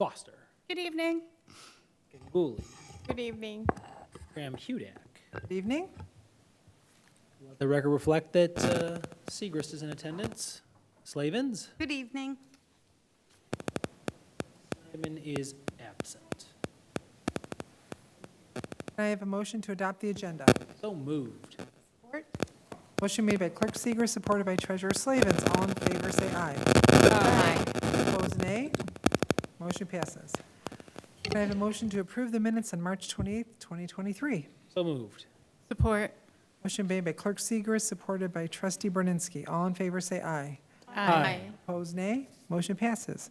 Foster, Good evening. Ganguly, Good evening. Graham Hudak. Good evening. Let the record reflect that Segrist is in attendance. Slavens, Good evening. Simon is absent. Can I have a motion to adopt the agenda? So moved. Support. Motion made by Clerk Seeger, supported by Treasurer Slavens. All in favor, say aye. Aye. Opposed, nay. Motion passes. Can I have a motion to approve the minutes on March 28th, 2023? So moved. Support. Motion made by Clerk Seeger, supported by Trustee Borninski. All in favor, say aye. Aye. Opposed, nay. Motion passes.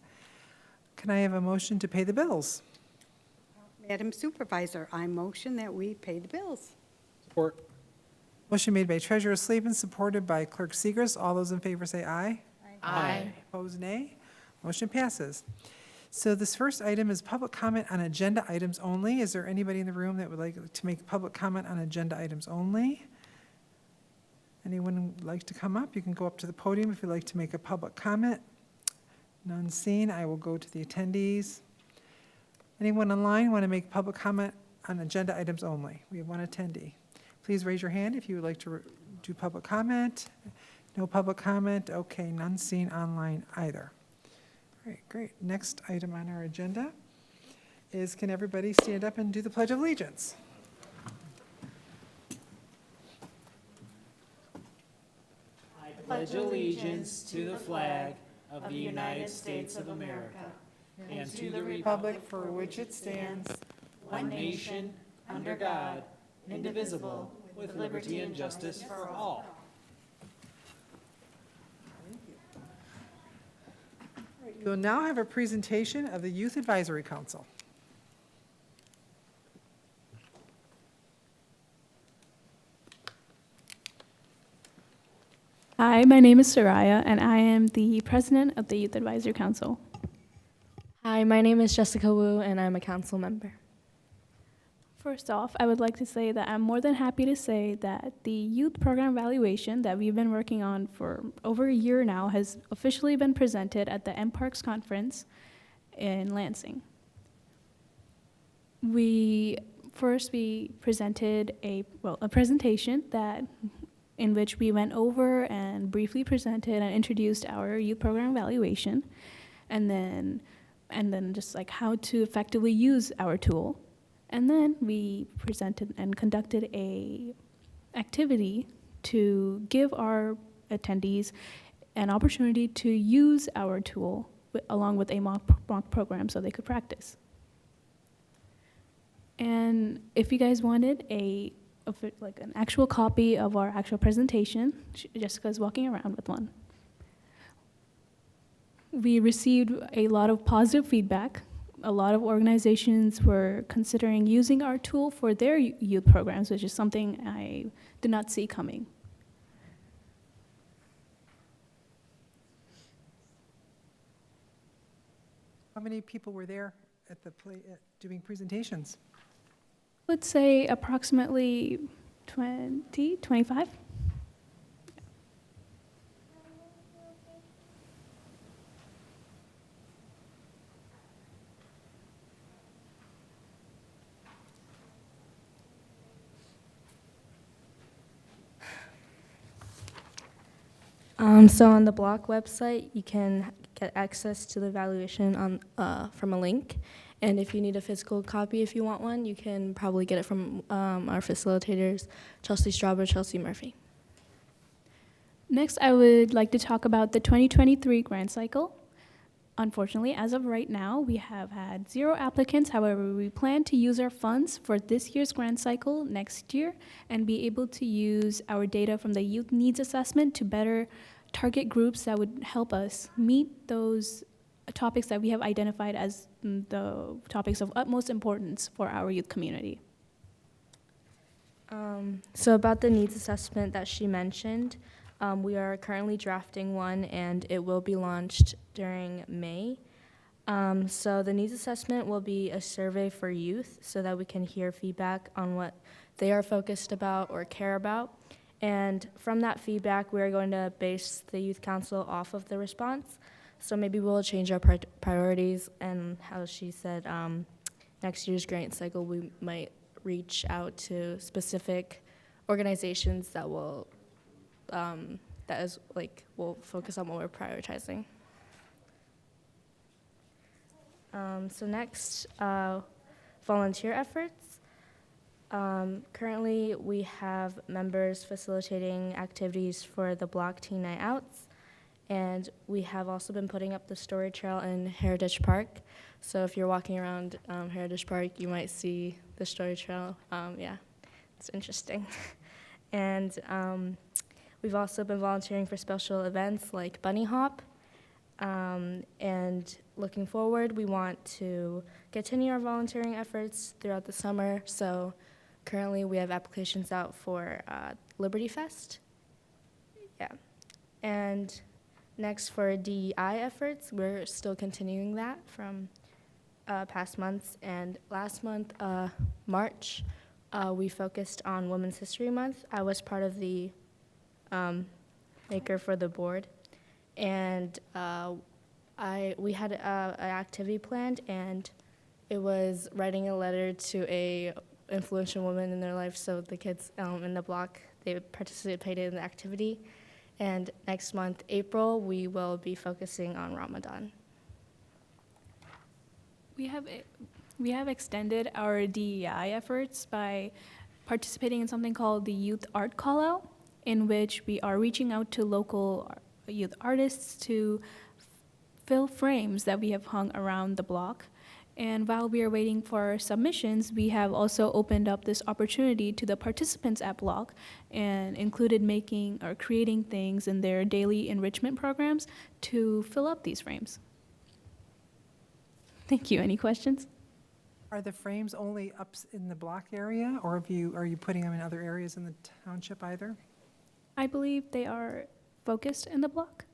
Can I have a motion to pay the bills? Madam Supervisor, I motion that we pay the bills. Support. Motion made by Treasurer Slavens, supported by Clerk Seegers. All those in favor say aye. Aye. Opposed, nay. Motion passes. So this first item is public comment on agenda items only. Is there anybody in the room that would like to make public comment on agenda items only? Anyone would like to come up? You can go up to the podium if you'd like to make a public comment. None seen. I will go to the attendees. Anyone online want to make public comment on agenda items only? We have one attendee. Please raise your hand if you would like to do public comment. No public comment. Okay, none seen online either. All right, great. Next item on our agenda is, can everybody stand up and do the Pledge of Allegiance? I pledge allegiance to the flag of the United States of America and to the republic for which it stands, one nation, under God, indivisible, with liberty and justice for all. We'll now have a presentation of the Youth Advisory Council. Hi, my name is Soraya, and I am the president of the Youth Advisory Council. Hi, my name is Jessica Wu, and I'm a council member. First off, I would like to say that I'm more than happy to say that the youth program evaluation that we've been working on for over a year now has officially been presented at the MParks conference in Lansing. We presented a presentation in which we went over and briefly presented and introduced our youth program evaluation, and then just like how to effectively use our tool. And then we presented and conducted a activity to give our attendees an opportunity to use our tool along with a mock program so they could practice. And if you guys wanted an actual copy of our actual presentation, Jessica's walking around with one. We received a lot of positive feedback. A lot of organizations were considering using our tool for their youth programs, which is something I did not see coming. How many people were there at the doing presentations? Let's say approximately 20, 25. So on the block website, you can get access to the evaluation from a link. And if you need a physical copy, if you want one, you can probably get it from our facilitators, Chelsea Strawber, Chelsea Murphy. Next, I would like to talk about the 2023 grant cycle. Unfortunately, as of right now, we have had 0 applicants. However, we plan to use our funds for this year's grant cycle next year and be able to use our data from the youth needs assessment to better target groups that would help us meet those topics that we have identified as the topics of utmost importance for our youth community. So about the needs assessment that she mentioned, we are currently drafting one, and it will be launched during May. So the needs assessment will be a survey for youth so that we can hear feedback on what they are focused about or care about. And from that feedback, we're going to base the youth council off of the response. So maybe we'll change our priorities, and how she said next year's grant cycle, we might reach out to specific organizations that will, will focus on what we're prioritizing. So next, volunteer efforts. Currently, we have members facilitating activities for the Block Teen Night Outs, and we have also been putting up the story trail in Heritage Park. So if you're walking around Heritage Park, you might see the story trail. Yeah, it's interesting. And we've also been volunteering for special events like Bunny Hop. And looking forward, we want to continue our volunteering efforts throughout the summer. So currently we have applications out for Liberty Fest. Yeah. And next, for DEI efforts, we're still continuing that from past months. And last month, March, we focused on Women's History Month. I was part of the maker for the board. And we had an activity planned, and it was writing a letter to a influential woman in their life. So the kids in the block, they participated in the activity. And next month, April, we will be focusing on Ramadan. We have extended our DEI efforts by participating in something called the Youth Art Callout, in which we are reaching out to local youth artists to fill frames that we have hung around the block. And while we are waiting for submissions, we have also opened up this opportunity to the participants at Block and included making or creating things in their daily enrichment programs to fill up these frames. Thank you. Any questions? Are the frames only up in the block area, or are you putting them in other areas in the township either? I believe they are focused in the block.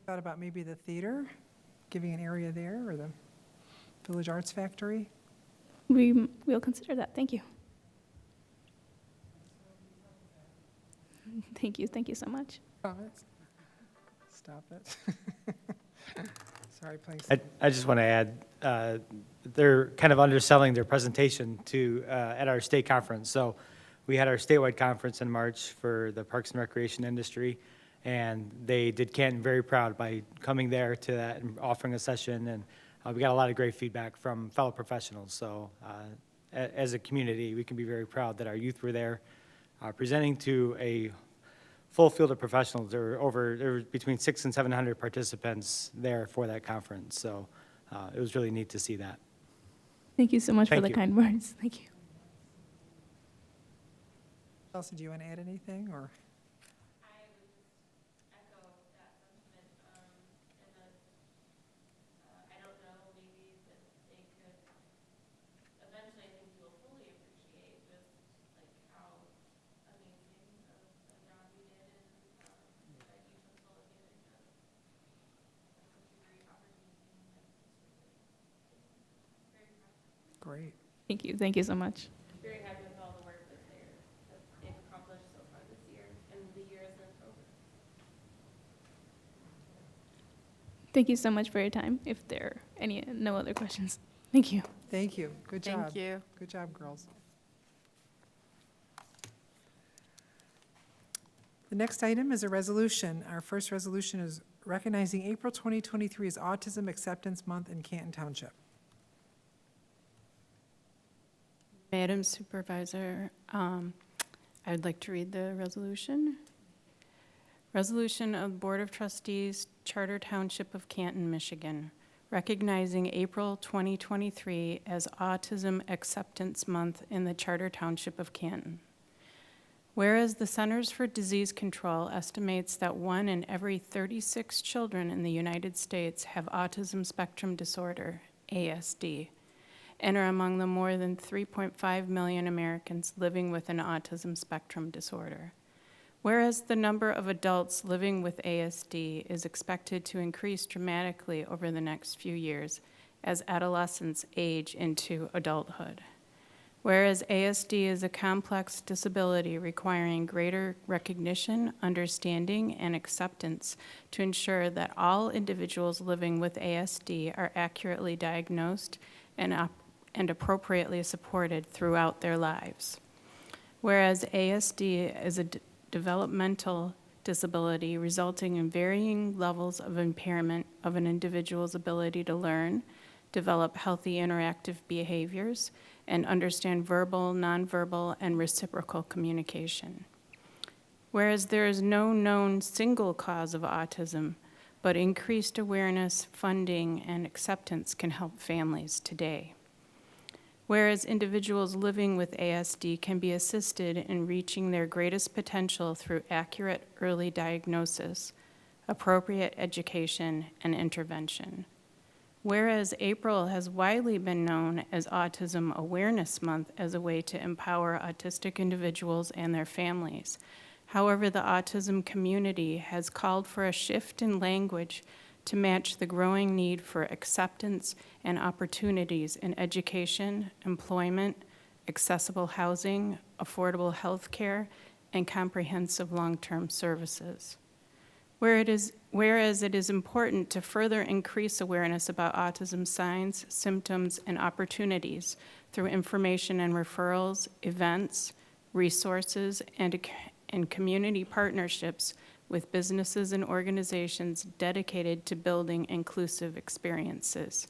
Thought about maybe the theater, giving an area there, or the Village Arts Factory? We'll consider that. Thank you. Thank you. Thank you so much. Comments? Stop it. Sorry, please. I just want to add, they're kind of underselling their presentation at our state conference. So we had our statewide conference in March for the Parks and Recreation industry, and they did Canton very proud by coming there to that and offering a session. And we got a lot of great feedback from fellow professionals. So as a community, we can be very proud that our youth were there presenting to a full field of professionals. There were between 600 and 700 participants there for that conference. So it was really neat to see that. Thank you so much for Thank the you. kind words. Thank you. Chelsea, do you want to add anything, or? Great. Thank you. Thank you so much. Very happy with all the work that they've accomplished so far this year and the year is over. Thank you so much for your time. If there are no other questions. Thank you. Thank you. Good job. Thank you. Good job, girls. The next item is a resolution. Our first resolution is recognizing April 2023 as Autism Acceptance Month in Canton Township. Madam Supervisor, I'd like to read the resolution. Resolution of Board of Trustees, Charter Township of Canton, Michigan, recognizing April 2023 as Autism Acceptance Month in the Charter Township of Canton. Whereas the Centers for Disease Control estimates that 1 in every 36 children in the United States have autism spectrum disorder, ASD, and are among the more than 3.5 million Americans living with an autism spectrum disorder. Whereas the number of adults living with ASD is expected to increase dramatically over the next few years as adolescents age into adulthood. Whereas ASD is a complex disability requiring greater recognition, understanding, and acceptance to ensure that all individuals living with ASD are accurately diagnosed and appropriately supported throughout their lives. Whereas ASD is a developmental disability resulting in varying levels of impairment of an individual's ability to learn, develop healthy interactive behaviors, and understand verbal, nonverbal, and reciprocal communication. Whereas there is no known single cause of autism, but increased awareness, funding, and acceptance can help families today. Whereas individuals living with ASD can be assisted in reaching their greatest potential through accurate early diagnosis, appropriate education, and intervention. Whereas April has widely been known as Autism Awareness Month as a way to empower autistic individuals and their families. However, the autism community has called for a shift in language to match the growing need for acceptance and opportunities in education, employment, accessible housing, affordable health care, and comprehensive long-term services. Whereas it is important to further increase awareness about autism signs, symptoms, and opportunities through information and referrals, events, resources, and community partnerships with businesses and organizations dedicated to building inclusive experiences.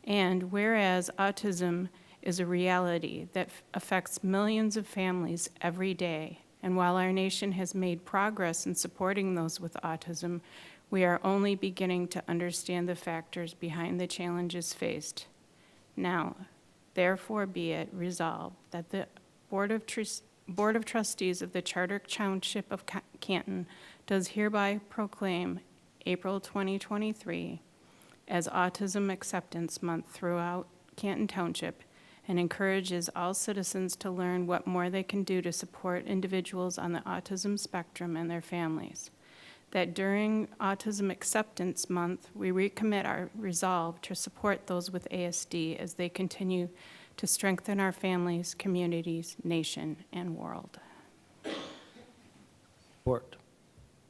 And whereas autism is a reality that affects millions of families every day, and while our nation has made progress in supporting those with autism, we are only beginning to understand the factors behind the challenges faced. Now, therefore be it resolved that the Board of Trustees of the Charter Township of Canton does hereby proclaim April 2023 as Autism Acceptance Month throughout Canton Township, and encourages all citizens to learn what more they can do to support individuals on the autism spectrum and their families. That during Autism Acceptance Month, we recommit our resolve to support those with ASD as they continue to strengthen our families, communities, nation, and world. Support.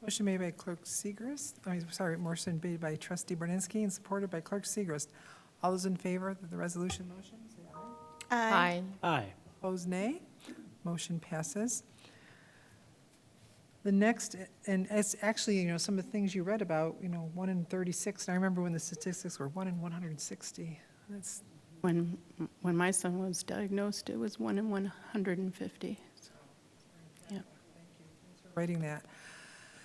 Motion made by Clerk Segrist, motion made by Trustee Borninski and supported by Clerk Segrist. All those in favor of the resolution motion, say aye. Aye. Aye. Opposed, nay. Motion passes. The next, and it's actually, some of the things you read about, 1 in 36, and I remember when the statistics were 1 in 160. That's, When my son was diagnosed, it was 1 in 150. So, yeah. writing that.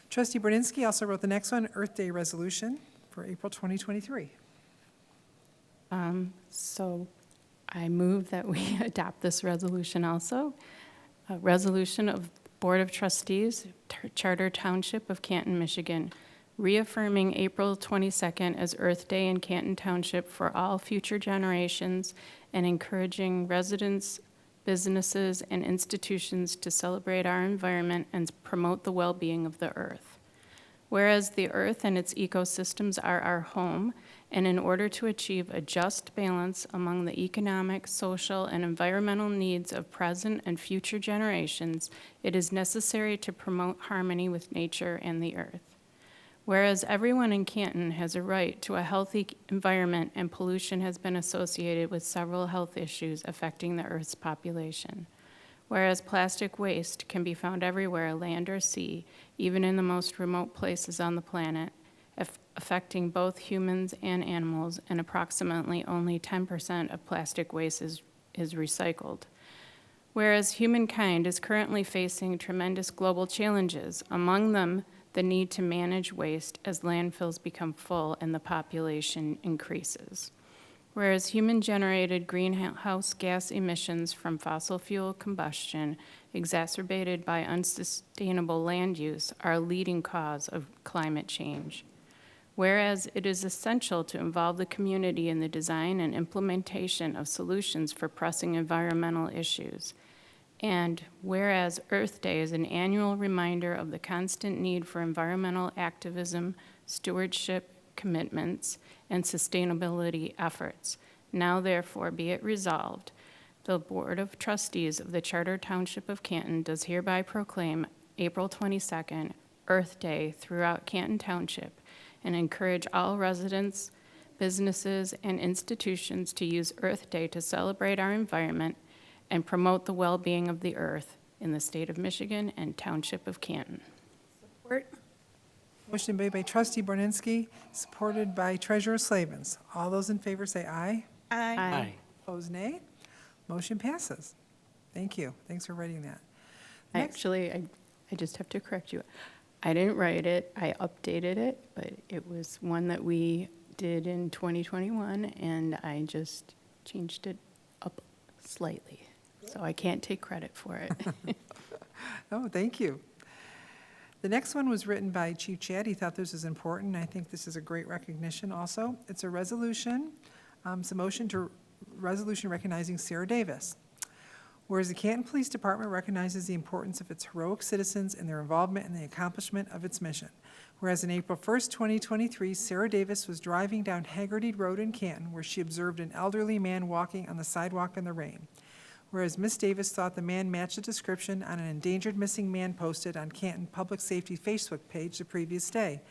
Trustee Borninski also wrote the next one, Earth Day resolution for April 2023. So I move that we adopt this resolution also. A resolution of Board of Trustees, Charter Township of Canton, Michigan, reaffirming April 22nd as Earth Day in Canton Township for all future generations and encouraging residents, businesses, and institutions to celebrate our environment and promote the well-being of the earth. Whereas the earth and its ecosystems are our home, and in order to achieve a just balance among the economic, social, and environmental needs of present and future generations, it is necessary to promote harmony with nature and the earth. Whereas everyone in Canton has a right to a healthy environment and pollution has been associated with several health issues affecting the Earth's population. Whereas plastic waste can be found everywhere, land or sea, even in the most remote places on the planet, affecting both humans and animals, and approximately only 10% of plastic waste is recycled. Whereas humankind is currently facing tremendous global challenges, among them the need to manage waste as landfills become full and the population increases. Whereas human-generated greenhouse gas emissions from fossil fuel combustion, exacerbated by unsustainable land use, are a leading cause of climate change. Whereas it is essential to involve the community in the design and implementation of solutions for pressing environmental issues. And whereas Earth Day is an annual reminder of the constant need for environmental activism, stewardship, commitments, and sustainability efforts, now therefore be it resolved The Board of Trustees of the Charter Township of Canton does hereby proclaim April 22nd Earth Day throughout Canton Township and encourage all residents, businesses, and institutions to use Earth Day to celebrate our environment and promote the well-being of the earth in the state of Michigan and Township of Canton. Support. Motion made by trustee Borninski, supported by treasurer Slavens. All those in favor say aye. Aye. Opposed, nay. Motion passes. Thank you. Thanks for writing that. Next, Actually, I just have to correct you. I didn't write it, I updated it, but it was one that we did in 2021, and I just changed it up slightly. So I can't take credit for it. oh, thank you. The next one was written by Chief Chad. He thought this was important. I think this is a great recognition also. It's a resolution, it's a motion to resolution recognizing Sarah Davis. Whereas the Canton Police Department recognizes the importance of its heroic citizens and their involvement in the accomplishment of its mission. Whereas on April 1st, 2023, Sarah Davis was driving down Haggerty Road in Canton where she observed an elderly man walking on the sidewalk in the rain. Whereas Miss Davis thought the man matched the description on an endangered missing man posted on Canton Public Safety Facebook page the previous day.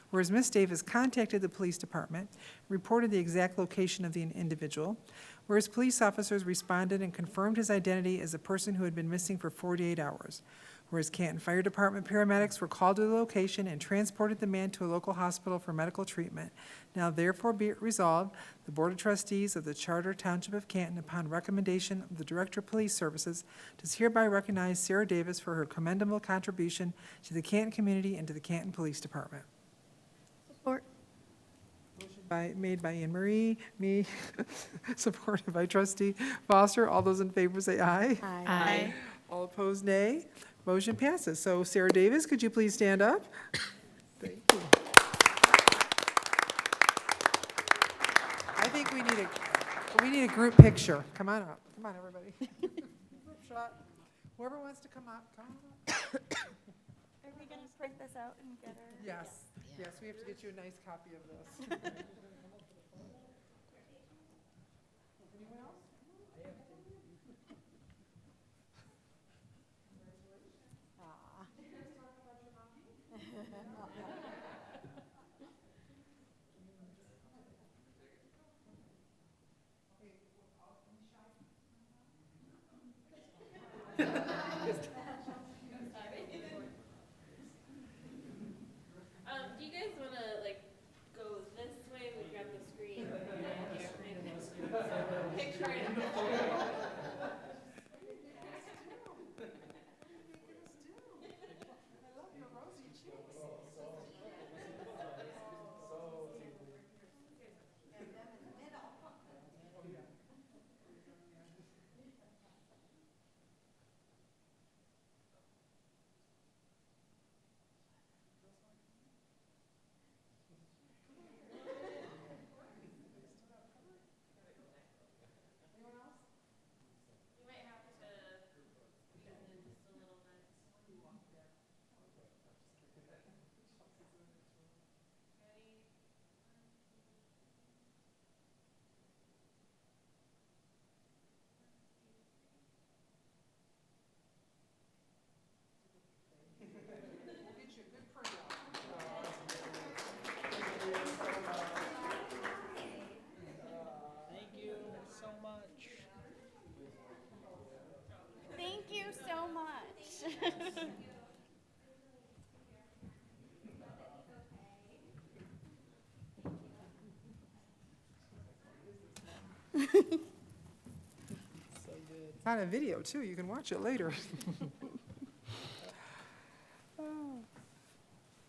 Whereas Miss Davis contacted the police department, reported the exact location of the individual, whereas police officers responded and confirmed his identity as a person who had been missing for 48 hours. Whereas Canton Fire Department paramedics were called to the location and transported the man to a local hospital for medical treatment. Now therefore be it resolved, the Board of Trustees of the Charter Township of Canton, upon recommendation of the Director of Police Services, does hereby recognize Sarah Davis for her commendable contribution to the Canton community and to the Canton Police Department. Support. Made by Anne Marie, me, supported by trustee Foster. All those in favor say aye. Aye. All opposed, nay. Motion passes. So Sarah Davis, could you please stand up? Thank you. I think we need a group picture. Come on up. Come on, everybody. Group shot. Whoever wants to come up, come on up. Are we going to print this out and get her? Yes, yes, we have to get you a nice copy of this. Anyone else? Do you guys want to like go this way? We've got the screen. Picture it. Thank you so much. It's on a video, too. You can watch it later.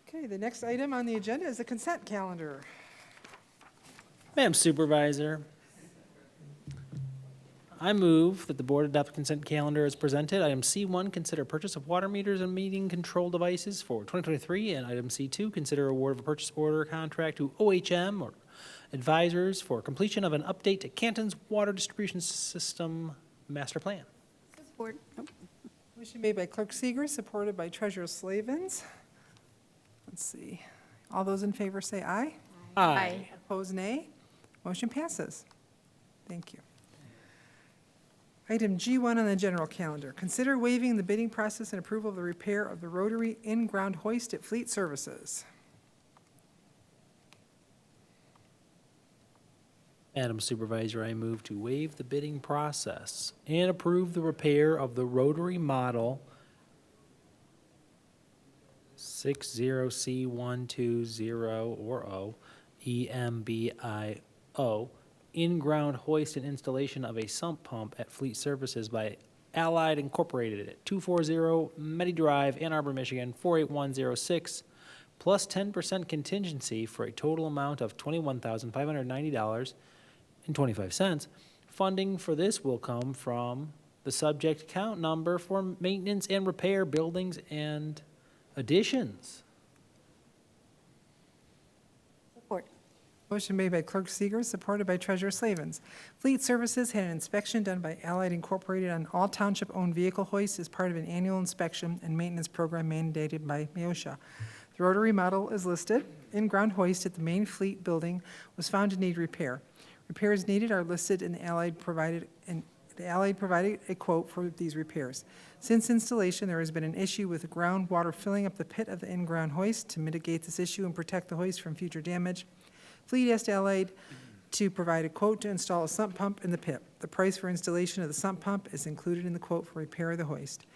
Okay, the next item on the agenda is the consent calendar. Madam Supervisor, I move that the board adopt the consent calendar as presented. Item C1, consider purchase of water meters and meeting control devices for 2023. And item C2, consider award of a purchase order contract to OHM or advisors for completion of an update to Canton's water distribution system master plan. Support. Motion made by Clerk Seeger, supported by Treasurer Slavens. Let's see. All those in favor say aye. Aye. Opposed, nay. Motion passes. Thank you. Item G1 on the general calendar, consider waiving the bidding process and approval of the repair of the rotary in-ground hoist at Fleet Services. Madam Supervisor, I move to waive the bidding process and approve the repair of the rotary model 60C120 or O EMBIO in-ground hoist and installation of a sump pump at Fleet Services by Allied Incorporated at 240 Meddy Drive, Ann Arbor, Michigan, 48106, plus 10% contingency for a total amount of $21,590.25. Funding for this will come from the subject account number for maintenance and repair buildings and additions. Support. Motion made by Clerk Seeger, supported by Treasurer Slavens. Fleet Services had an inspection done by Allied Incorporated on all township-owned vehicle hoists as part of an annual inspection and maintenance program mandated by MIOSHA. The rotary model is listed. In-ground hoist at the main fleet building was found to need repair. Repairs needed are listed, and the Allied provided a quote for these repairs. Since installation, there has been an issue with the groundwater filling up the pit of the in-ground hoist. To mitigate this issue and protect the hoist from future damage, Fleet asked Allied to provide a quote to install a sump pump in the pit. The price for installation of the sump pump is included in the quote for repair of the hoist.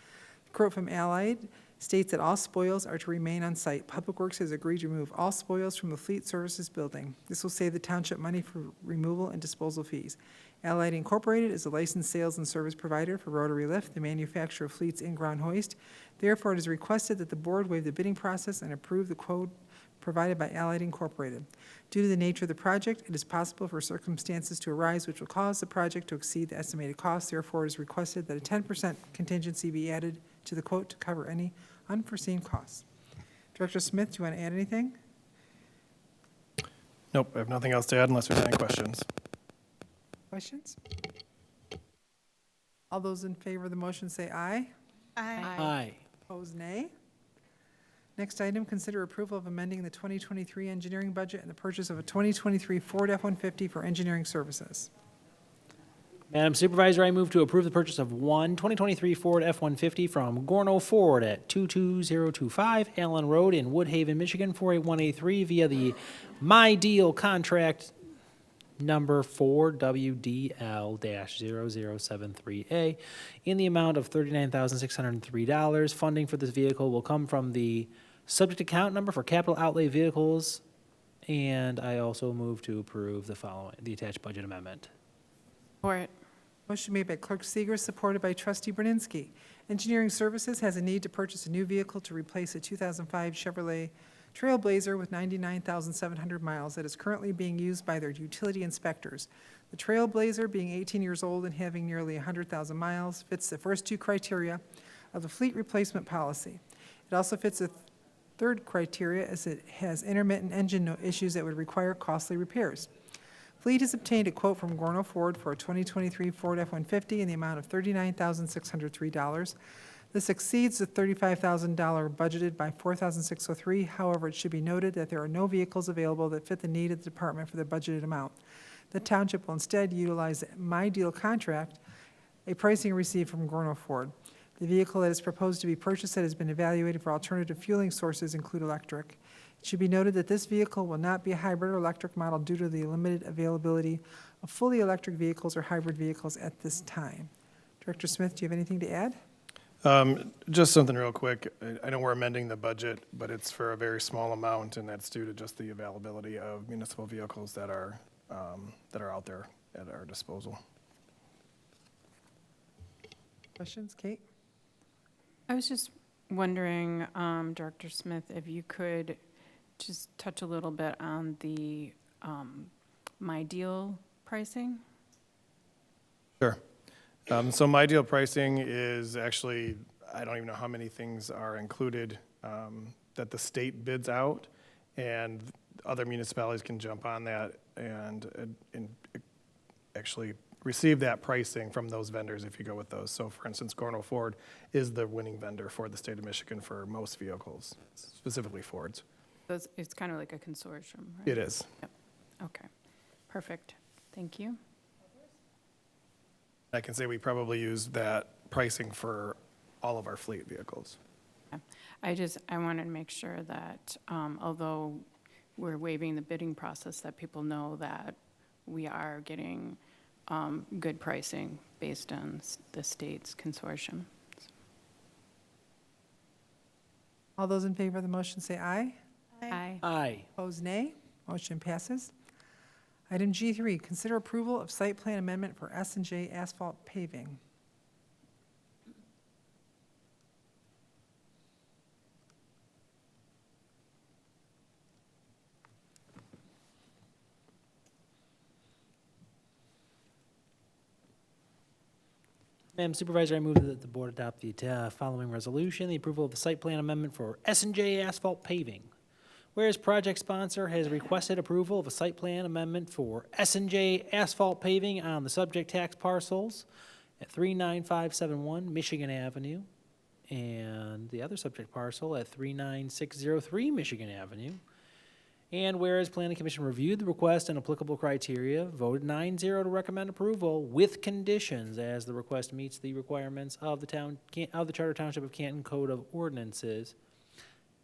The quote from Allied states that all spoils are to remain on site. Public Works has agreed to remove all spoils from the Fleet Services building. This will save the township money for removal and disposal fees. Allied Incorporated is a licensed sales and service provider for Rotary Lift, the manufacturer of Fleet's in-ground hoist. Therefore, it is requested that the board waive the bidding process and approve the quote provided by Allied Incorporated. Due to the nature of the project, it is possible for circumstances to arise which will cause the project to exceed the estimated cost. Therefore, it is requested that a 10% contingency be added to the quote to cover any unforeseen costs. Director Smith, do you want to add anything? Nope, I have nothing else to add unless there's any questions. Questions? All those in favor of the motion say aye. Aye. Aye. Opposed, nay. Next item, consider approval of amending the 2023 engineering budget and the purchase of a 2023 Ford F-150 for engineering services. Madam Supervisor, I move to approve the purchase of one 2023 Ford F-150 from Gorno Ford at 22025 Allen Road in Woodhaven, Michigan, 48183 via the My Deal contract number 4WDL-0073A in the amount of $39,603. Funding for this vehicle will come from the subject account number for capital outlay vehicles, and I also move to approve the attached budget amendment. Support. Motion made by Clerk Seeger, supported by Trustee Brunzinski. Engineering Services has a need to purchase a new vehicle to replace a 2005 Chevrolet Trailblazer with 99,700 miles that is currently being used by their utility inspectors. The Trailblazer, being 18 years old and having nearly 100,000 miles, fits the first two criteria of the fleet replacement policy. It also fits the third criteria, as it has intermittent engine issues that would require costly repairs. Fleet has obtained a quote from Gorno Ford for a 2023 Ford F-150 in the amount of $39,603. This exceeds the $35,000 budgeted by $4,603. However, it should be noted that there are no vehicles available that fit the need of the department for the budgeted amount. The township will instead utilize the My Deal contract, a pricing received from Gorno Ford. The vehicle that is proposed to be purchased that has been evaluated for alternative fueling sources include electric. It should be noted that this vehicle will not be a hybrid or electric model due to the limited availability of fully electric vehicles or hybrid vehicles at this time. Director Smith, do you have anything to add? Just something real quick. I know we're amending the budget, but it's for a very small amount, and that's due to just the availability of municipal vehicles that are out there at our disposal. Questions? Kate? I was just wondering, Director Smith, if you could just touch a little bit on the My Deal pricing? Sure. So My Deal pricing is actually, I don't even know how many things are included that the state bids out, and other municipalities can jump on that and actually receive that pricing from those vendors if you go with those. So for instance, Gorno Ford is the winning vendor for the state of Michigan for most vehicles, specifically Fords. So it's kind of like a consortium, right? It is. Okay, perfect. Thank you. I can say we probably use that pricing for all of our fleet vehicles. I wanted to make sure that, although we're waiving the bidding process, that people know that we are getting good pricing based on the state's consortium. All those in favor of the motion say aye. Aye. Aye. Opposed, nay. Motion passes. Item G3, consider approval of site plan amendment for S&J asphalt paving. Madam Supervisor, I move that the board adopt the following resolution, the approval of the site plan amendment for S&J asphalt paving. Whereas project sponsor has requested approval of a site plan amendment for S&J asphalt paving on the subject tax parcels at 39571 Michigan Avenue and the other subject parcel at 39603 Michigan Avenue. And whereas Planning Commission reviewed the request and applicable criteria, voted 9-0 to recommend approval with conditions as the request meets the requirements of the Charter Township of Canton Code of Ordinances.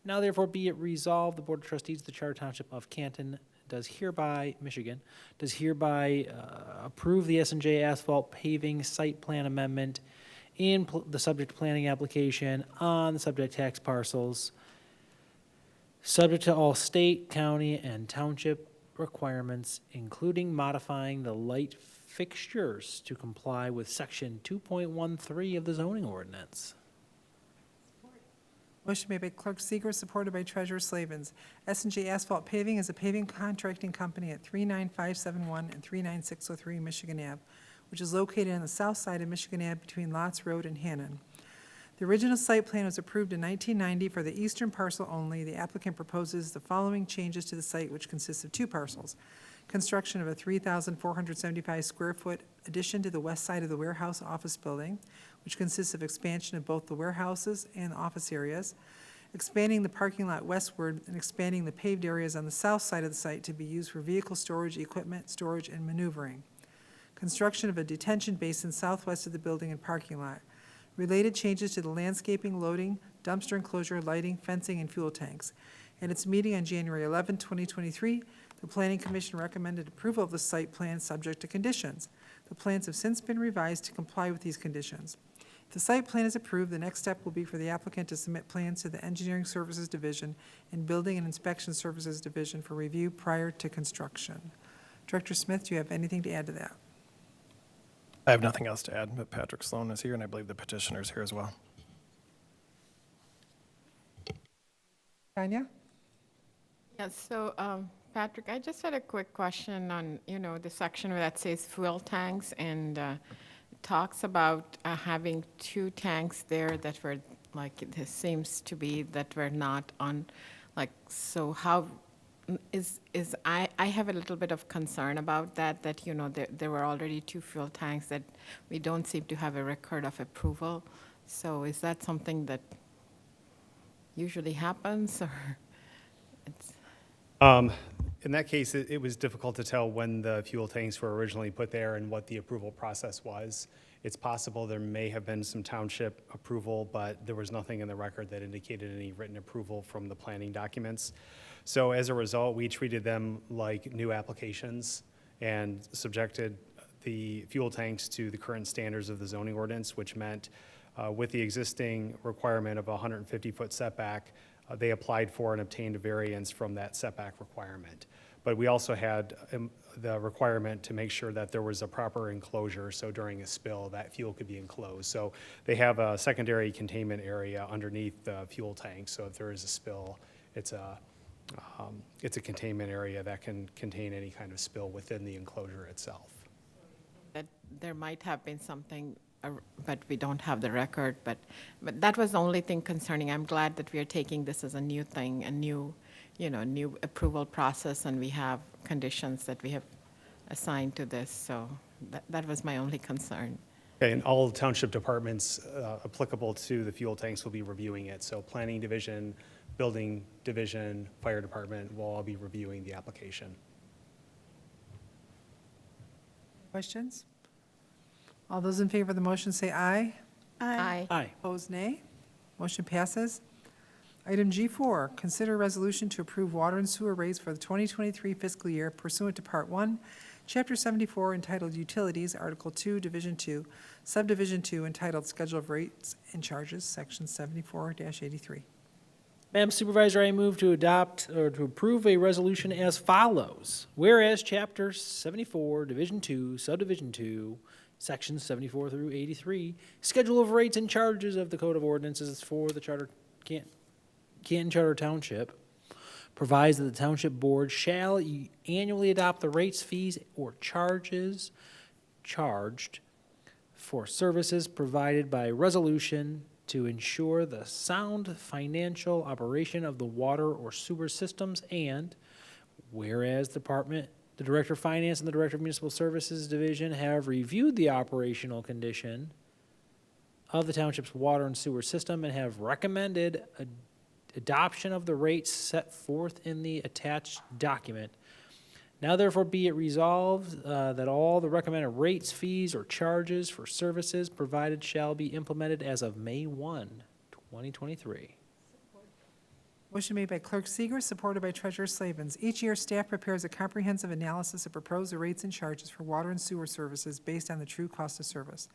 Now therefore be it resolved, the Board of Trustees of the Charter Township of Canton does hereby approve the S&J asphalt paving site plan amendment in the subject planning application on the subject tax parcels, subject to all state, county, and township requirements, including modifying the light fixtures to comply with section 2.13 of the zoning ordinance. Motion made by Clerk Seeger, supported by Treasurer Slavens. S&J Asphalt Paving is a paving contracting company at 39571 and 39603 Michigan Ave, which is located on the south side of Michigan Ave between Lots Road and Hannon. The original site plan was approved in 1990 for the eastern parcel only. The applicant proposes the following changes to the site, which consists of two parcels. Construction of a 3,475 square foot addition to the west side of the warehouse office building, which consists of expansion of both the warehouses and office areas, expanding the parking lot westward, and expanding the paved areas on the south side of the site to be used for vehicle storage, equipment storage, and maneuvering. Construction of a detention basin southwest of the building and parking lot. Related changes to the landscaping, loading, dumpster enclosure, lighting, fencing, and fuel tanks. At its meeting on January 11, 2023, the Planning Commission recommended approval of the site plan subject to conditions. The plans have since been revised to comply with these conditions. If the site plan is approved, the next step will be for the applicant to submit plans to the Engineering Services Division and Building and Inspection Services Division for review prior to construction. Director Smith, do you have anything to add to that? I have nothing else to add, but Patrick Sloan is here, and I believe the petitioner is here as well. Tanya? Yes, so Patrick, I just had a quick question on, the section where that says fuel tanks and talks about having two tanks there that were, like, it seems to be that were not on, like, so how I have a little bit of concern about that there were already two fuel tanks that we don't seem to have a record of approval. So is that something that usually happens, or it's? In that case, it was difficult to tell when the fuel tanks were originally put there and what the approval process was. It's possible there may have been some township approval, but there was nothing in the record that indicated any written approval from the planning documents. So as a result, we treated them like new applications and subjected the fuel tanks to the current standards of the zoning ordinance, which meant with the existing requirement of a 150-foot setback, they applied for and obtained a variance from that setback requirement. But we also had the requirement to make sure that there was a proper enclosure, so during a spill, that fuel could be enclosed. So they have a secondary containment area underneath the fuel tank, so if there is a spill, it's a containment area that can contain any kind of spill within the enclosure itself. That there might have been something, but we don't have the record, but that was the only thing concerning. I'm glad that we are taking this as a new thing, a new approval process, and we have conditions that we have assigned to this, so that was my only concern. Okay, and all township departments applicable to the fuel tanks will be reviewing it, so planning division, building division, fire department will all be reviewing the application. Questions? All those in favor of the motion say aye. Aye. Aye. Opposed, nay. Motion passes. Item G4, consider a resolution to approve water and sewer rates for the 2023 fiscal year pursuant to Part 1, Chapter 74, entitled Utilities, Article 2, Division 2, Subdivision 2, entitled Schedule of Rates and Charges, Section 74-83. Madam Supervisor, I move to adopt or to approve a resolution as follows. Whereas Chapter 74, Division 2, Subdivision 2, Sections 74 through 83, Schedule of Rates and Charges of the Code of Ordinances for the Canton Charter Township provides that the Township Board shall annually adopt the rates, fees, or charges charged for services provided by resolution to ensure the sound financial operation of the water or sewer systems, and whereas the Director of Finance and the Director of Municipal Services Division have reviewed the operational condition of the township's water and sewer system and have recommended adoption of the rates set forth in the attached document. Now therefore be it resolved that all the recommended rates, fees, or charges for services provided shall be implemented as of May 1, 2023. Motion made by Clerk Seeger, supported by Treasurer Slavens. Each year, staff prepares a comprehensive analysis of proposed rates and charges for water and sewer services based on the true cost of service.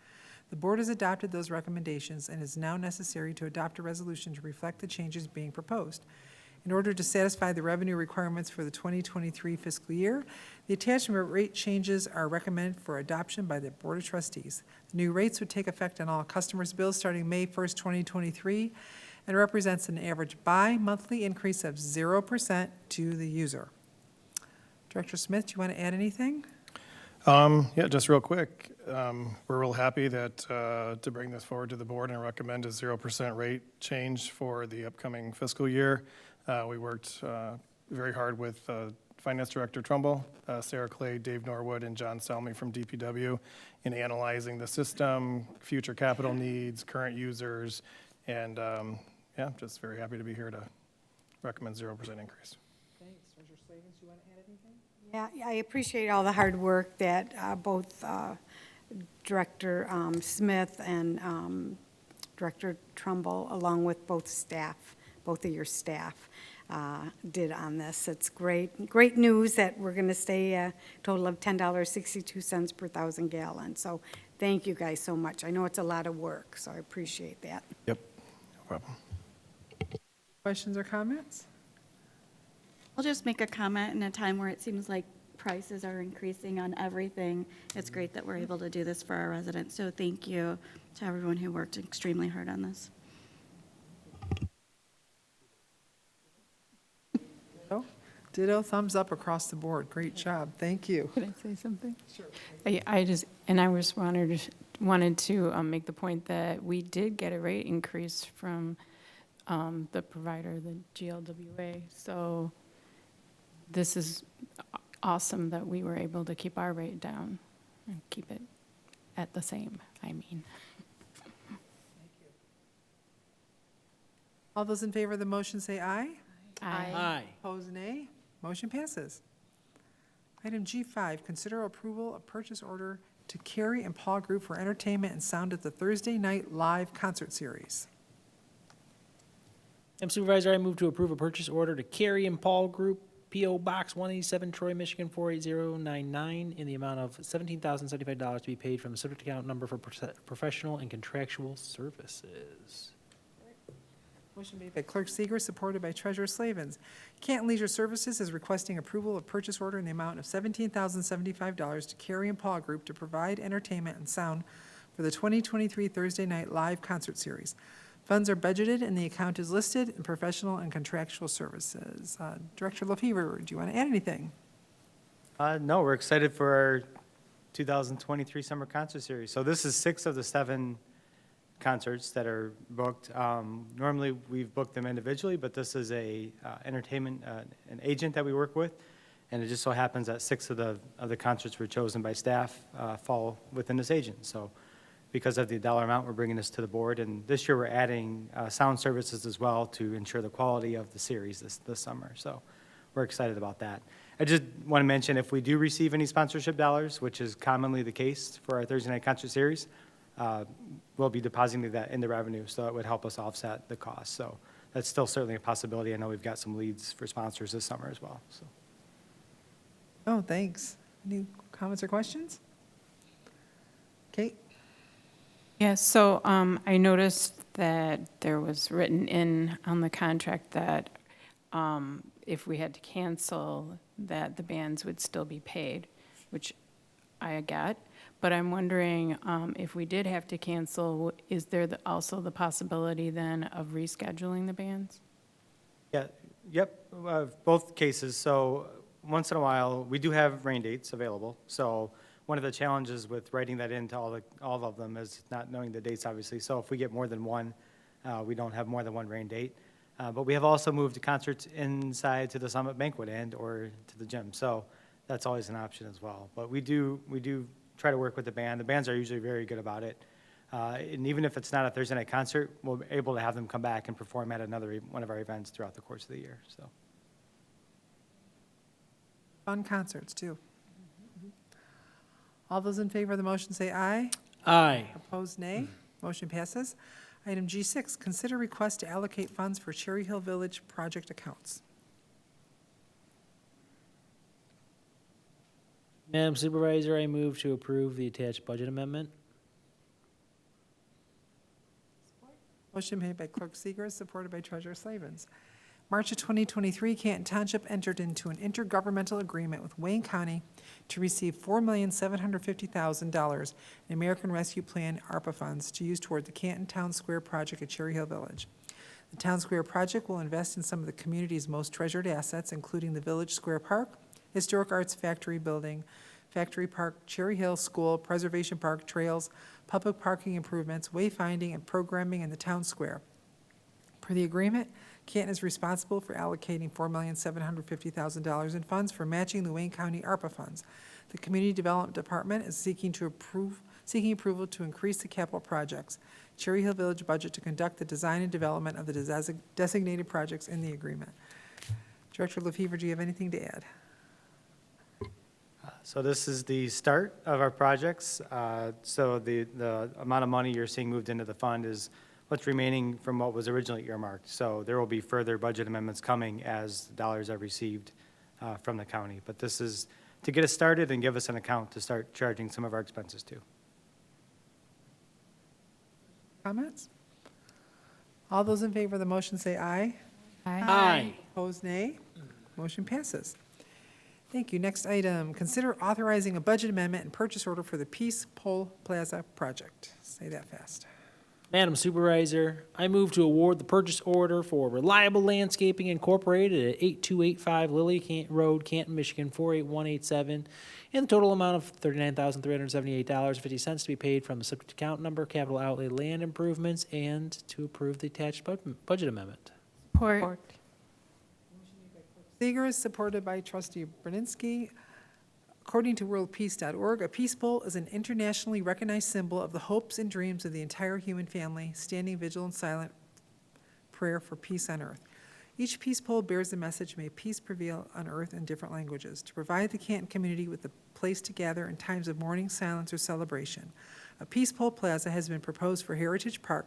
The Board has adopted those recommendations and is now necessary to adopt a resolution to reflect the changes being proposed. In order to satisfy the revenue requirements for the 2023 fiscal year, the attachment rate changes are recommended for adoption by the Board of Trustees. The new rates would take effect on all customers' bills starting May 1st, 2023, and represents an average bi-monthly increase of 0% to the user. Director Smith, do you want to add anything? Yeah, just real quick. We're real happy that to bring this forward to the board and recommend a 0% rate change for the upcoming fiscal year. We worked very hard with Finance Director Trumbull, Sarah Clay, Dave Norwood, and John Selmy from DPW in analyzing the system, future capital needs, current users, and yeah, just very happy to be here to recommend 0% increase. Thanks. Treasurer Slavens, do you want to add anything? Yeah, I appreciate all the hard work that both Director Smith and Director Trumbull, along with both of your staff, did on this. It's great news that we're going to stay a total of $10.62 per 1,000 gallons. So thank you guys so much. I know it's a lot of work, so I appreciate that. Yep, no problem. Questions or comments? I'll just make a comment in a time where it seems like prices are increasing on everything. It's great that we're able to do this for our residents. So thank you to everyone who worked extremely hard on this. Ditto, thumbs up across the board. Great job. Thank you. Could I say something? Sure. I just wanted to make the point that we did get a rate increase from the provider, the GLWA. So this is awesome that we were able to keep our rate down and keep it at the same, I mean. All those in favor of the motion say aye. Aye. Opposed, nay. Motion passes. Item G5, consider approval of purchase order to Carrie and Paul Group for entertainment and sound at the Thursday night live concert series. Madam Supervisor, I move to approve a purchase order to Carrie and Paul Group, P.O. Box 187, Troy, Michigan 48099, in the amount of $17,075 to be paid from the subject account number for professional and contractual services. Motion made by Clerk Seeger, supported by Treasurer Slavens. Canton Leisure Services is requesting approval of purchase order in the amount of $17,075 to Carrie and Paul Group to provide entertainment and sound for the 2023 Thursday night live concert series. Funds are budgeted and the account is listed in professional and contractual services. Director Lefevre, do you want to add anything? No, we're excited for our 2023 summer concert series. So this is 6 of the 7 concerts that are booked. Normally, we've booked them individually, but this is a entertainment, an agent that we work with, and it just so happens that 6 of the concerts were chosen by staff fall within this agent. So because of the dollar amount, we're bringing this to the board, and this year we're adding sound services as well to ensure the quality of the series this summer. So we're excited about that. I just want to mention, if we do receive any sponsorship dollars, which is commonly the case for our Thursday night concert series, we'll be depositing that in the revenue, so it would help us offset the cost. So that's still certainly a possibility. I know we've got some leads for sponsors this summer as well, so. Oh, thanks. Any comments or questions? Kate? Yes, so I noticed that there was written in on the contract that if we had to cancel, that the bands would still be paid, which I get. But I'm wondering if we did have to cancel, is there also the possibility then of rescheduling the bands? Yeah, yep, both cases. So once in a while, we do have rain dates available. So one of the challenges with writing that into all of them is not knowing the dates, obviously. So if we get more than one, we don't have more than one rain date. But we have also moved concerts inside to the Summit Banquet and/or to the gym. So that's always an option as well. But we do try to work with the band. The bands are usually very good about it. And even if it's not a Thursday night concert, we're able to have them come back and perform at one of our events throughout the course of the year, so. Fun concerts, too. All those in favor of the motion say aye. Aye. Opposed, nay. Motion passes. Item G6, consider request to allocate funds for Cherry Hill Village project accounts. Madam Supervisor, I move to approve the attached budget amendment. Motion made by Clerk Seeger, supported by Treasurer Slavens. March of 2023, Canton Township entered into an intergovernmental agreement with Wayne County to receive $4,750,000 in American Rescue Plan ARPA funds to use toward the Canton Town Square project at Cherry Hill Village. The Town Square project will invest in some of the community's most treasured assets, including the Village Square Park, Historic Arts Factory Building, Factory Park, Cherry Hill School, Preservation Park, trails, public parking improvements, wayfinding, and programming in the town square. Per the agreement, Canton is responsible for allocating $4,750,000 in funds for matching the Wayne County ARPA funds. The Community Development Department is seeking approval to increase the capital projects, Cherry Hill Village budget to conduct the design and development of the designated projects in the agreement. Director LaFever, do you have anything to add? So this is the start of our projects. So the amount of money you're seeing moved into the fund is what's remaining from what was originally earmarked. So there will be further budget amendments coming as dollars are received from the county. But this is to get us started and give us an account to start charging some of our expenses to. Comments? All those in favor of the motion say aye. Aye. Opposed, nay. Motion passes. Thank you. Next item, consider authorizing a budget amendment and purchase order for the Peace Pole Plaza project. Say that fast. Madam Supervisor, I move to award the purchase order for Reliable Landscaping Incorporated at 8285 Lily Road, Canton, Michigan, 48187, in the total amount of $39,378.50 to be paid from the subject account number, capital outlay land improvements, and to approve the attached budget amendment. Support. Seeger is supported by Trustee Brzezinski. According to worldpeace.org, a peace pole is an internationally recognized symbol of the hopes and dreams of the entire human family, standing vigil and silent prayer for peace on earth. Each peace pole bears the message, may peace prevail on earth in different languages, to provide the Canton community with a place to gather in times of mourning, silence, or celebration. A peace pole plaza has been proposed for Heritage Park.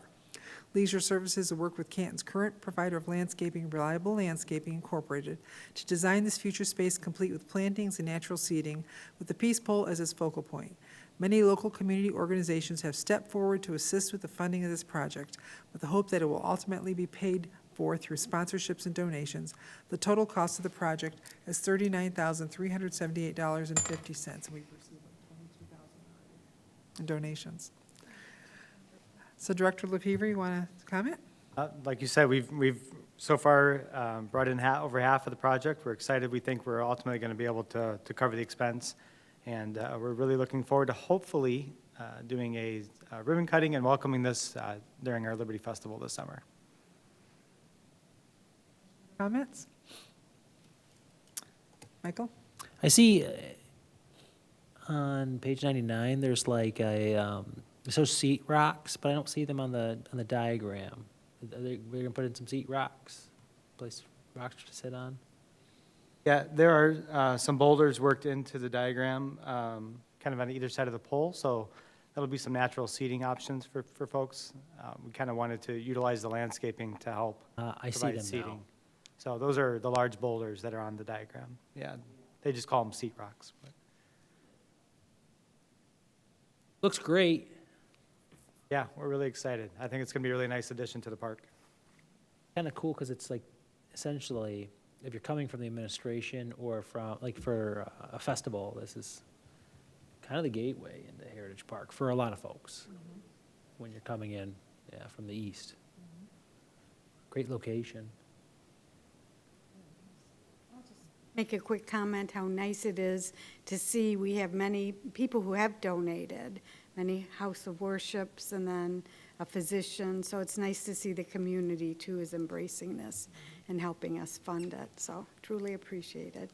Leisure Services will work with Canton's current provider of landscaping, Reliable Landscaping Incorporated, to design this future space complete with plantings and natural seating, with the peace pole as its focal point. Many local community organizations have stepped forward to assist with the funding of this project, with the hope that it will ultimately be paid for through sponsorships and donations. The total cost of the project is $39,378.50, and we've received $22,000 in donations. So Director LaFever, you want to comment? Like you said, we've so far brought in over half of the project. We're excited. We think we're ultimately going to be able to cover the expense. And we're really looking forward to hopefully doing a ribbon cutting and welcoming this during our Liberty Festival this summer. Comments? Michael? I see on page 99, there's like a, so seat rocks, but I don't see them on the diagram. We're gonna put in some seat rocks, place rocks to sit on. Yeah, there are some boulders worked into the diagram, kind of on either side of the pole, so that'll be some natural seating options for folks. We kind of wanted to utilize the landscaping to help I see provide them now. seating. So those are the large boulders that are on the diagram. Yeah, they just call them seat rocks. But Looks great. yeah, we're really excited. I think it's going to be a really nice addition to the park. Kind of cool because it's like essentially, if you're coming from the administration or from, like for a festival, this is kind of the gateway into Heritage Park for a lot of folks when you're coming in, yeah, from the east. Great location. Make a quick comment how nice it is to see we have many people who have donated, many house of worships and then a physician. So it's nice to see the community too is embracing this and helping us fund it. So truly appreciate it.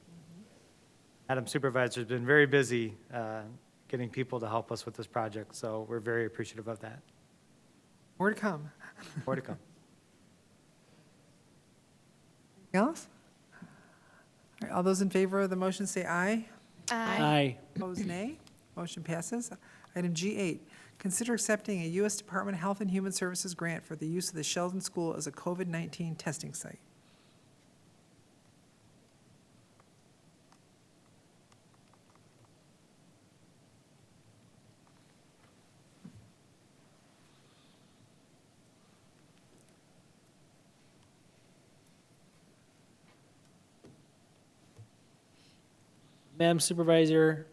Madam Supervisor's been very busy getting people to help us with this project, so we're very appreciative of that. More to come. More to come. Anything else? All right, all those in favor of the motion say aye. Aye. Opposed, nay. Motion passes. Item G8, consider accepting a U.S. Department of Health and Human Services grant for the use of the Sheldon School as a COVID-19 testing site. Madam Supervisor,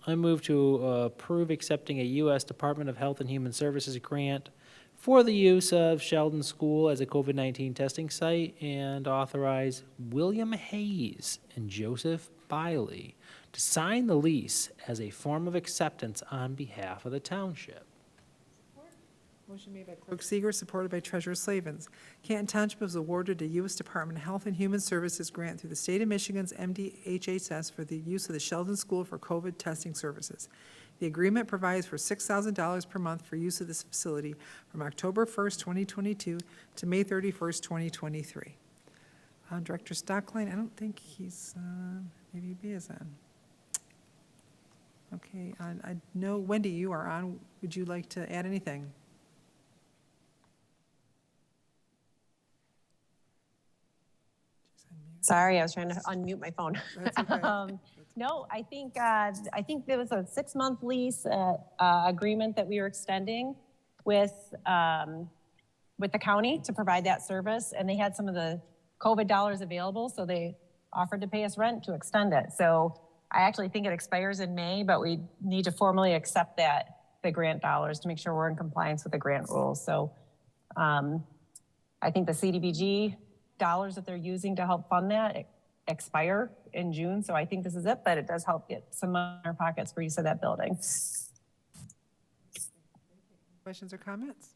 I move to approve accepting a U.S. Department of Health and Human Services grant for the use of Sheldon School as a COVID-19 testing site and authorize William Hayes and Joseph Biley to sign the lease as a form of acceptance on behalf of the township. Motion made by Clerk Seeger, supported by Treasurer Slavens. Canton Township was awarded a U.S. Department of Health and Human Services grant through the State of Michigan's MDHHS for the use of the Sheldon School for COVID testing services. The agreement provides for $6,000 per month for use of this facility from October 1st, 2022 to May 31st, 2023. Director Stockline, I don't think he's, maybe he is on. Okay, I know, Wendy, you are on. Would you like to add anything? Sorry, I was trying to unmute my phone. That's okay. No, I think there was a 6-month lease agreement that we were extending with the county to provide that service, and they had some of the COVID dollars available, so they offered to pay us rent to extend it. So I actually think it expires in May, but we need to formally accept the grant dollars to make sure we're in compliance with the grant rules. So I think the CDBG dollars that they're using to help fund that expire in June. So I think this is it, but it does help get some money in our pockets for use of that building. Questions or comments?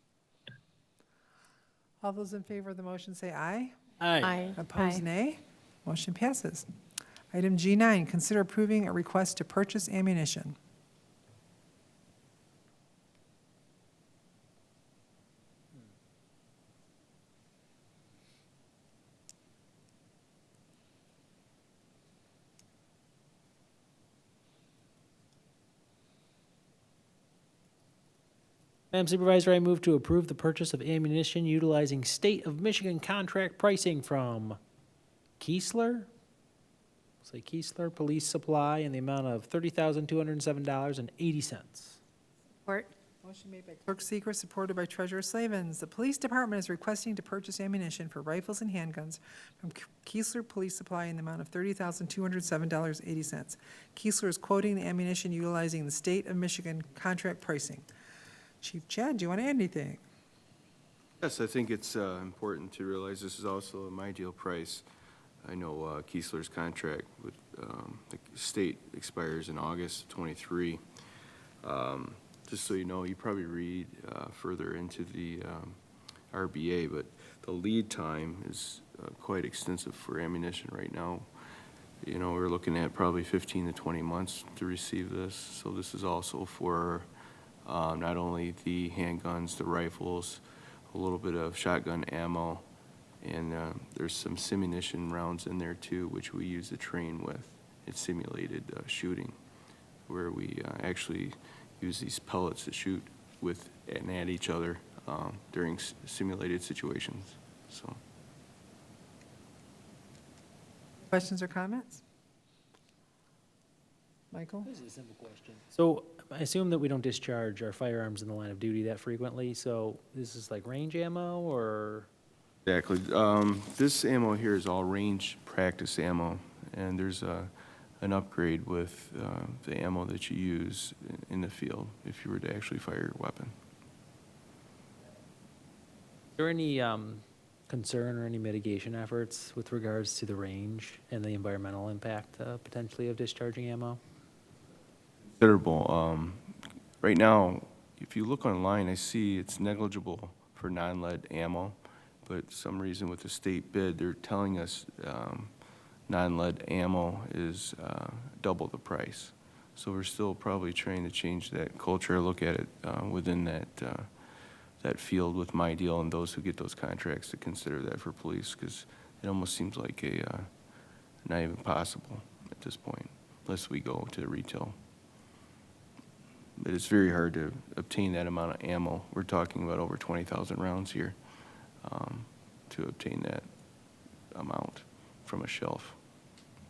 All those in favor of the motion say aye. Aye. Opposed, nay. Motion passes. Item G9, consider approving a request to purchase ammunition. Madam Supervisor, I move to approve the purchase of ammunition utilizing State of Michigan contract pricing from Keesler? Say Keesler Police Supply in the amount of $30,207.80. Support. Motion made by Clerk Seeger, supported by Treasurer Slavens. The Police Department is requesting to purchase ammunition for rifles and handguns from Keesler Police Supply in the amount of $30,207.80. Keesler is quoting the ammunition utilizing the State of Michigan contract pricing. Chief Chad, do you want to add anything? Yes, I think it's important to realize this is also a my deal price. I know Keesler's contract with the state expires in August 23. Just so you know, you probably read further into the RBA, but the lead time is quite extensive for ammunition right now. You know, we're looking at probably 15 to 20 months to receive this. So this is also for not only the handguns, the rifles, a little bit of shotgun ammo, And there's some simunition rounds in there too, which we use to train with. It's simulated shooting, where we actually use these pellets to shoot with and at each other during simulated situations. So. Questions or comments? Michael? This is a simple question. So I assume that we don't discharge our firearms in the line of duty that frequently, so this is like range ammo or? Exactly. This ammo here is all range practice ammo, and there's an upgrade with the ammo that you use in the field if you were to actually fire your weapon. Is there any concern or any mitigation efforts with regards to the range and the environmental impact potentially of discharging ammo? Considerable. Right now, if you look online, I see it's negligible for non-lead ammo, but some reason with the state bid, they're telling us non-lead ammo is double the price. So we're still probably trying to change that culture, look at it within that field with my deal and those who get those contracts to consider that for police, because it almost seems like not even possible at this point, unless we go to retail. But it's very hard to obtain that amount of ammo. We're talking about over 20,000 rounds here to obtain that amount from a shelf.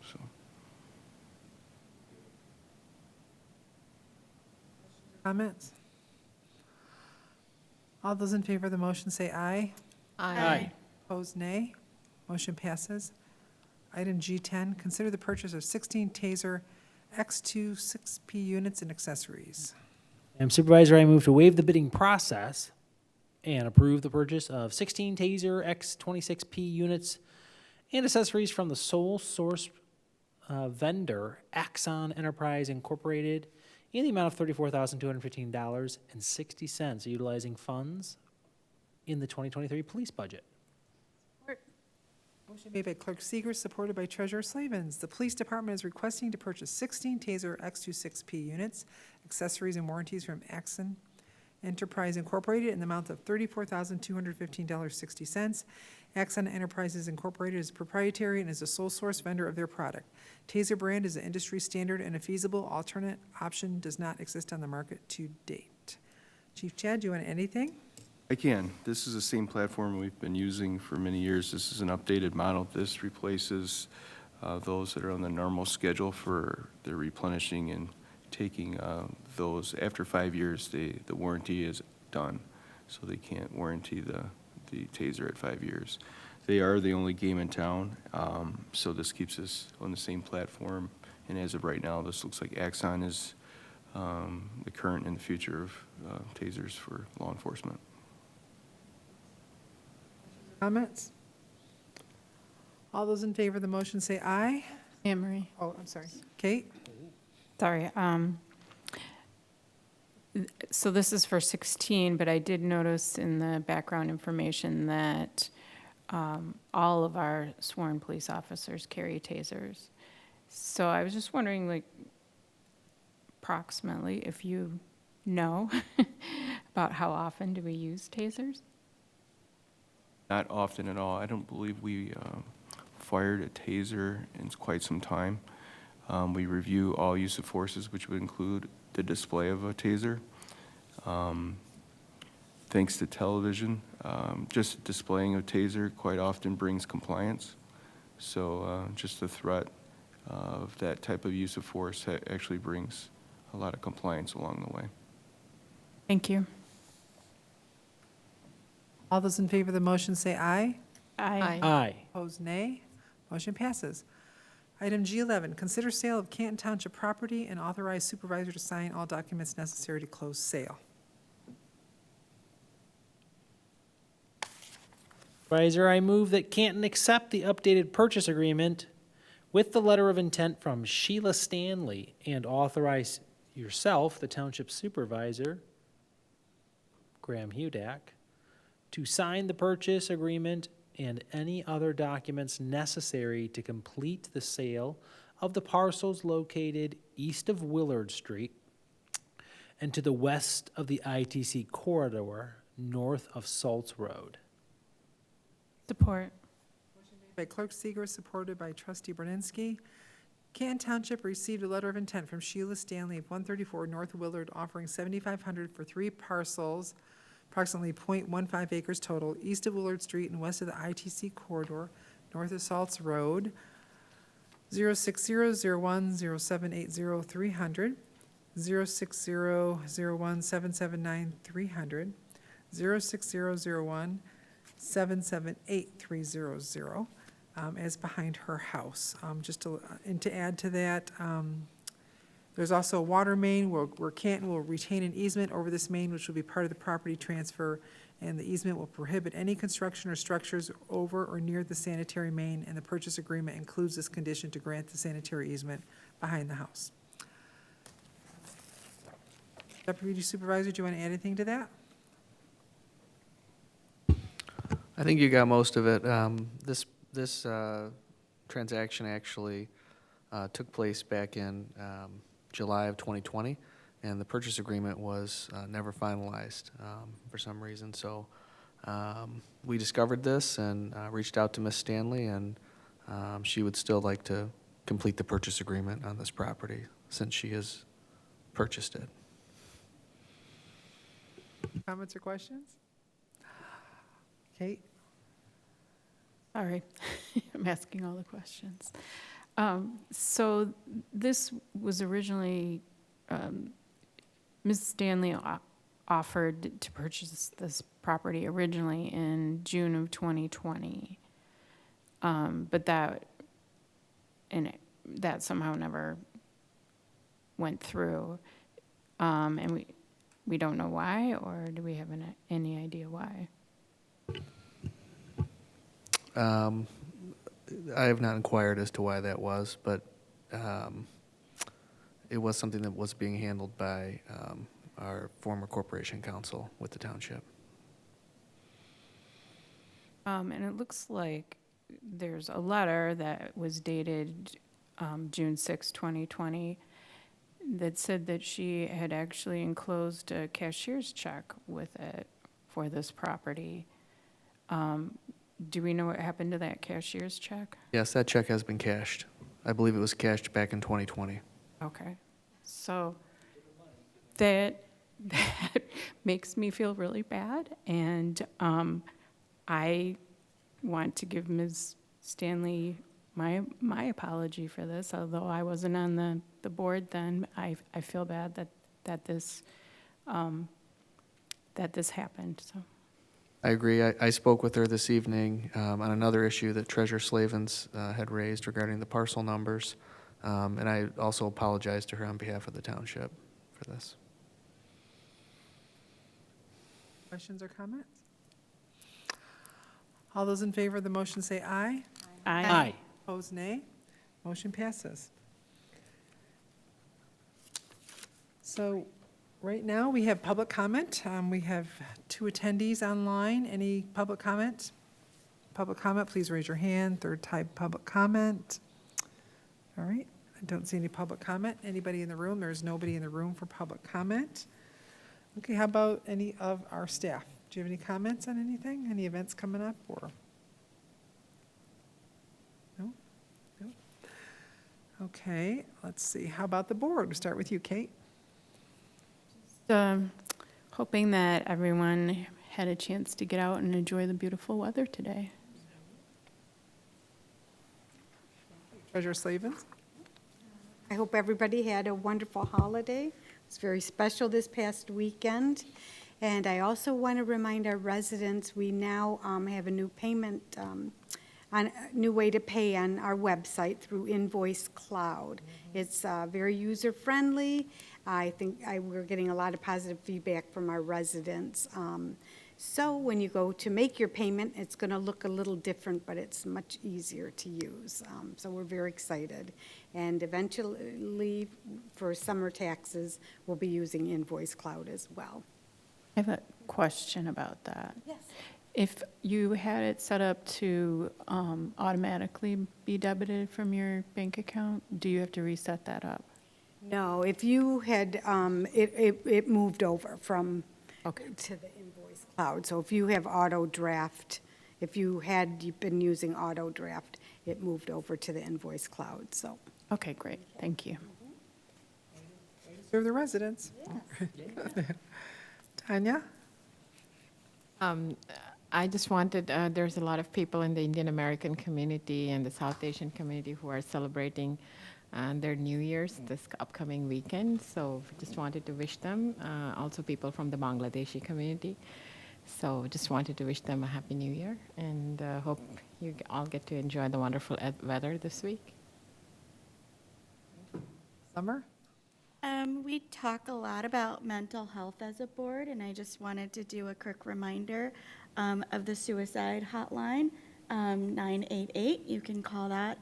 So. Comments? All those in favor of the motion say aye. Aye. Opposed, nay. Motion passes. Item G10, consider the purchase of 16 TASER X2 6P units and accessories. Madam Supervisor, I move to waive the bidding process and approve the purchase of 16 TASER X26P units and accessories from the sole source vendor, Axon Enterprise Incorporated, in the amount of $34,215.60, utilizing funds in the 2023 police budget. Motion made by Clerk Seeger, supported by Treasurer Slavens. The Police Department is requesting to purchase 16 TASER X26P units, accessories, and warranties from Axon Enterprise Incorporated in the amount of $34,215.60. Axon Enterprises Incorporated is proprietary and is a sole source vendor of their product. TASER brand is an industry standard, and a feasible alternate option does not exist on the market to date. Chief Chad, do you want anything? I can. This is the same platform we've been using for many years. This is an updated model. This replaces those that are on the normal schedule for the replenishing and taking those. After 5 years, the warranty is done, so they can't warranty the TASER at 5 years. They are the only game in town, so this keeps us on the same platform. And as of right now, this looks like Axon is the current and the future of TASERs for law enforcement. Comments? All those in favor of the motion say aye. Anne Marie. Oh, I'm sorry. Kate? Sorry. So this is for 16, but I did notice in the background information that all of our sworn police officers carry tasers. So I was just wondering, like, approximately, if you know about how often do we use tasers? Not often at all. I don't believe we fired a TASER in quite some time. We review all use of forces, which would include the display of a TASER. Thanks to television, just displaying a TASER quite often brings compliance. So just the threat of that type of use of force actually brings a lot of compliance along the way. Thank you. All those in favor of the motion say aye. Aye. Aye. Opposed, nay. Motion passes. Item G11, consider sale of Canton Township property and authorize supervisor to sign all documents necessary to close sale. Supervisor, I move that Canton accept the updated purchase agreement with the letter of intent from Sheila Stanley and authorize yourself, the township supervisor, Graham Hudak, to sign the purchase agreement and any other documents necessary to complete the sale of the parcels located east of Willard Street and to the west of the ITC corridor, north of Saltz Road. Support. by Clerk Seeger, supported by Trustee Borninski. Canton Township received a letter of intent from Sheila Stanley of 134 North Willard offering $7,500 for 3 parcels, approximately .15 acres total, east of Willard Street and west of the ITC corridor, north of Salts Road, 060010780-300, 06001779300, 06001778300, as behind her house. And to add to that, there's also a water main where Canton will retain an easement over this main, which will be part of the property transfer, and the easement will prohibit any construction or structures over or near the sanitary main, and the purchase agreement includes this condition to grant the sanitary easement behind the house. Deputy Supervisor, do you want to add anything to that? I think you got most of it. This transaction actually took place back in July of 2020, and the purchase agreement was never finalized for some reason. So we discovered this and reached out to Ms. Stanley, and she would still like to complete the purchase agreement on this property since she has purchased it. Comments or questions? Kate? Sorry, I'm asking all the questions. So this was originally, Ms. Stanley offered to purchase this property originally in June of 2020. But that somehow never went through. And we don't know why, or do we have any idea why? I have not inquired as to why that was, but it was something that was being handled by our former corporation counsel with the township. And it looks like there's a letter that was dated June 6, 2020, that said that she had actually enclosed a cashier's check with it for this property. Do we know what happened to that cashier's check? Yes, that check has been cashed. I believe it was cashed back in 2020. Okay, so that makes me feel really bad, and I want to give Ms. Stanley my apology for this. Although I wasn't on the board then, I feel bad that this happened. So. I agree. I spoke with her this evening on another issue that Treasurer Slavens had raised regarding the parcel numbers, and I also apologized to her on behalf of the township for this. Questions or comments? All those in favor of the motion say aye. Aye. Opposed, nay. Motion passes. So right now, we have public comment. We have 2 attendees online. Any public comment? Public comment, please raise your hand. Third type public comment. All right, I don't see any public comment. Anybody in the room? There's nobody in the room for public comment. Okay, how about any of our staff? Do you have any comments on anything? Any events coming up or? No? No? Okay, let's see. How about the board? We'll start with you, Kate. Hoping that everyone had a chance to get out and enjoy the beautiful weather today. Treasurer Slavens? I hope everybody had a wonderful holiday. It's very special this past weekend. And I also want to remind our residents, we now have a new payment, a new way to pay on our website through Invoice Cloud. It's very user-friendly. I think we're getting a lot of positive feedback from our residents. So when you go to make your payment, it's going to look a little different, but it's much easier to use. So we're very excited. And eventually, for summer taxes, we'll be using Invoice Cloud as well. I have a question about that. Yes. If you had it set up to automatically be debited from your bank account, do you have to reset that up? No, if you had, it moved over from to the Invoice Cloud. So if you have auto draft if you had been using auto draft, it moved over to the invoice cloud, so. Okay, great, thank you. Serve the residents. Tanya? I just wanted, there's a lot of people in the Indian American community and the South Asian community who are celebrating their New Year's this upcoming weekend, so just wanted to wish them, also people from the Bangladeshi community. So just wanted to wish them a Happy New Year, and hope you all get to enjoy the wonderful weather this week. Summer? We talk a lot about mental health as a board, and I just wanted to do a quick reminder of the suicide hotline, 988. You can call that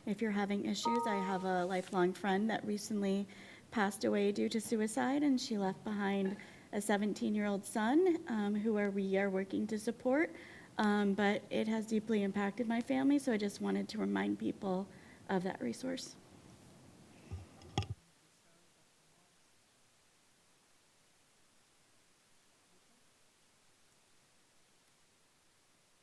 if you're having issues. I have a lifelong friend that recently passed away due to suicide, and she left behind a 17-year-old son who we are working to support, but it has deeply impacted my family, so I just wanted to remind people of that resource.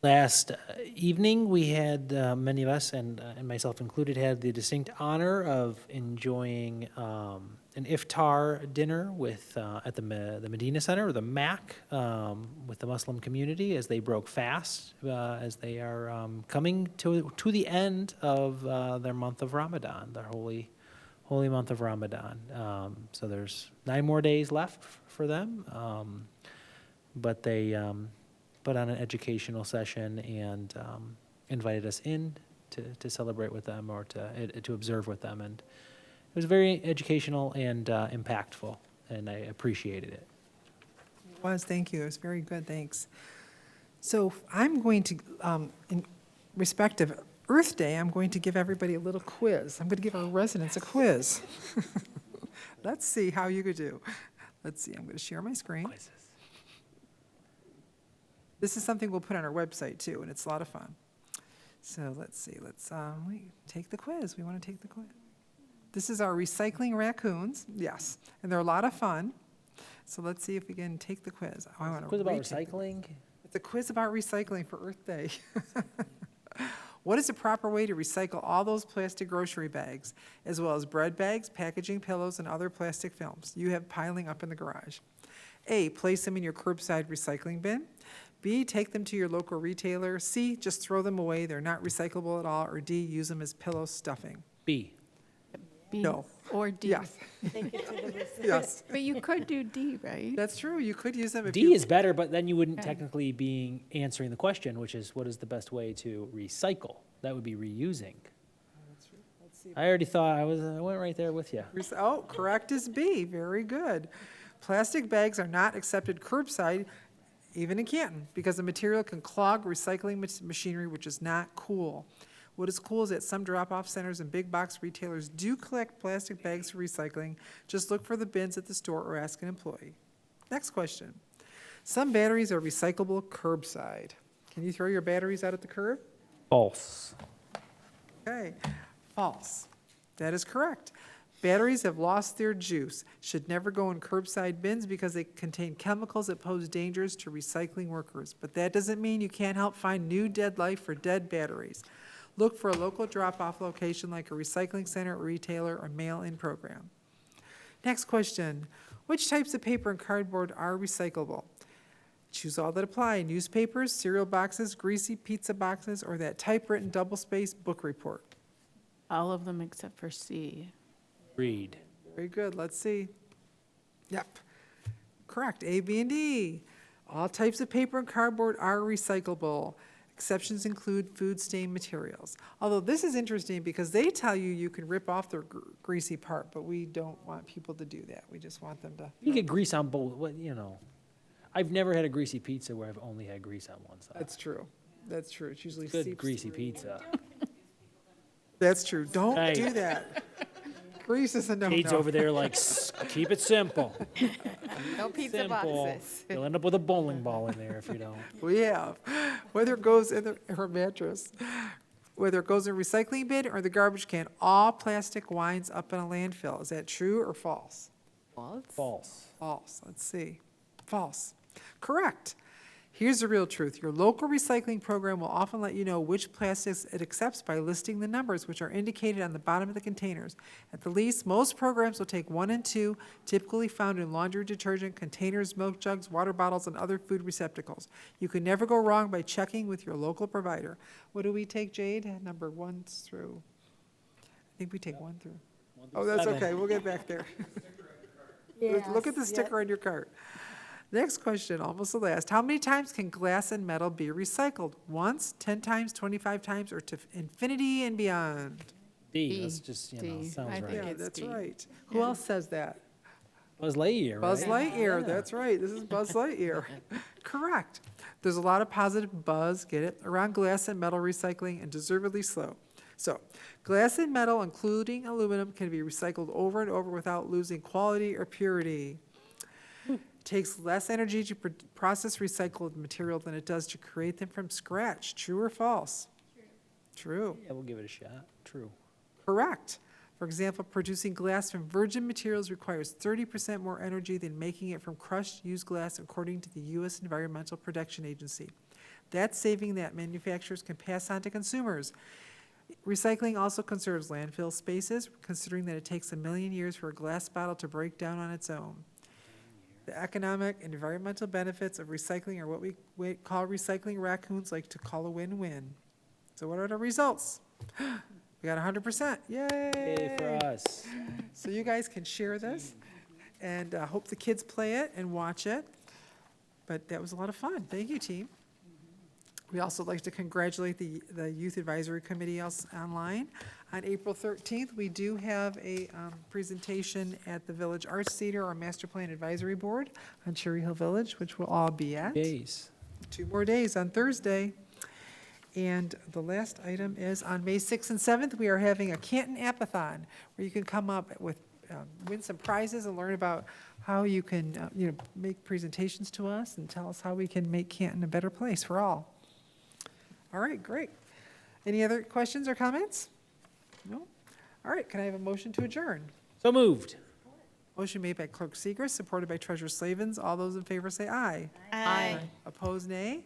Last evening, we had, many of us, and myself included, had the distinct honor of enjoying an iftar dinner with, at the Medina Center, or the MAC, with the Muslim community as they broke fast, as they are coming to the end of their month of Ramadan, their holy month of Ramadan. So there's 9 more days left for them, but they put on an educational session and invited us in to celebrate with them, or to observe with them. And it was very educational and impactful, and I appreciated it. It was, thank you. It was very good, thanks. So I'm going to, in respect of Earth Day, I'm going to give everybody a little quiz. I'm going to give our residents a quiz. Let's see how you could do. Let's see, I'm going to share my screen. Quizzes. This is something we'll put on our website too, and it's a lot of fun. So let's see, let's take the quiz. We want to take the quiz. This is our recycling raccoons, yes, and they're a lot of fun. So let's see if we can take the quiz. Oh, I want to Quiz about retake the- recycling? It's a quiz about recycling for Earth Day. What is the proper way to recycle all those plastic grocery bags, as well as bread bags, packaging, pillows, and other plastic films you have piling up in the garage? A, place them in your curbside recycling bin. B, take them to your local retailer. C, just throw them away, they're not recyclable at all. Or D, use them as pillow stuffing. B. B No. or D. Yes. Yes, But you could do D, right? that's true, you could use them if D you. is better, but then you wouldn't Okay. technically be answering the question, which is, what is the best way to recycle? That would be reusing. Let's see. I already thought I went right there with you. Oh, correct is B, very good. Plastic bags are not accepted curbside, even in Canton, because the material can clog recycling machinery, which is not cool. What is cool is that some drop-off centers and big box retailers do collect plastic bags for recycling. Just look for the bins at the store or ask an employee. Next question. Some batteries are recyclable curbside. Can you throw your batteries out at the curb? False. Okay, false. That is correct. Batteries have lost their juice, should never go in curbside bins because they contain chemicals that pose dangers to recycling workers. But that doesn't mean you can't help find new dead life for dead batteries. Look for a local drop-off location like a recycling center, retailer, or mail-in program. Next question. Which types of paper and cardboard are recyclable? Choose all that apply. Newspapers, cereal boxes, greasy pizza boxes, or that typewritten double-spaced book report. All of them except for C. Read. Very good, let's see. Yep, correct, A, B, and D. All types of paper and cardboard are recyclable. Exceptions include food stain materials. Although this is interesting because they tell you you can rip off the greasy part, but we don't want people to do that. We just want them to. You get grease on both, I've never had a greasy pizza where I've only had grease on one side. That's true, that's true, it's usually Good seeps greasy through. pizza. That's true, don't Hey. do that. Grease is a no-no. Kate's over there like, keep it simple. No pizza Simple. boxes. You'll end up with a bowling ball in there if you don't. We have, whether it goes in her mattress, whether it goes in a recycling bin or the garbage can, all plastic winds up in a landfill. Is that true or false? False. False. False, let's see. False. Correct. Here's the real truth. Your local recycling program will often let you know which plastics it accepts by listing the numbers, which are indicated on the bottom of the containers. At the least, most programs will take 1 and 2, typically found in laundry detergent, containers, milk jugs, water bottles, and other food receptacles. You can never go wrong by checking with your local provider. What do we take, Jade? Number 1 through, I think we take 1 through. Oh, that's okay. We'll get back there. Look at the sticker on your cart. Next question, almost the last. How many times can glass and metal be recycled? Once, 10 times, 25 times, or to infinity and beyond? D, that's just, D. sounds I right. think Yeah, it's that's D. right. Who else says that? Buzz Lightyear, right? Buzz Lightyear, Yeah. that's right. This is Buzz Lightyear. Correct. There's a lot of positive buzz, get it, around glass and metal recycling, and deservedly so. So, glass and metal, including aluminum, can be recycled over and over without losing quality or purity. Takes less energy to process recycled material than it does to create them from scratch. True or false? True. Yeah, we'll give it a shot. True. Correct. For example, producing glass from virgin materials requires 30% more energy than making it from crushed used glass, according to the U.S. Environmental Protection Agency. That's saving that manufacturers can pass on to consumers. Recycling also conserves landfill spaces, considering that it takes 1 million years for a glass bottle to break down on its own. The economic and environmental benefits of recycling are what we call recycling raccoons like to call a win-win. So what are the results? We got 100%. Yay! Yay for us. So you guys can share this, and hope the kids play it and watch it. But that was a lot of fun. Thank you, team. We also like to congratulate the Youth Advisory Committee online. On April 13th, we do have a presentation at the Village Arts Theater, our Master Plan Advisory Board on Cherry Hill Village, which we'll all be at. Days. 2 more days on Thursday. And the last item is on May 6th and 7th, we are having a Canton Apathon, where you can come up with, win some prizes and learn about how you can, make presentations to us and tell us how we can make Canton a better place for all. All right, great. Any other questions or comments? No? All right, can I have a motion to adjourn? So moved. Motion made by Clerk Seeger, supported by Treasurer Slavens. All those in favor say aye. Aye. Opposed, nay.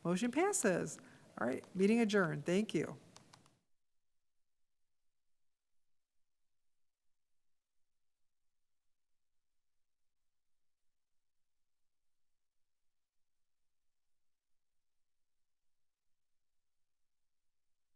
Motion passes. All right, meeting adjourned. Thank you.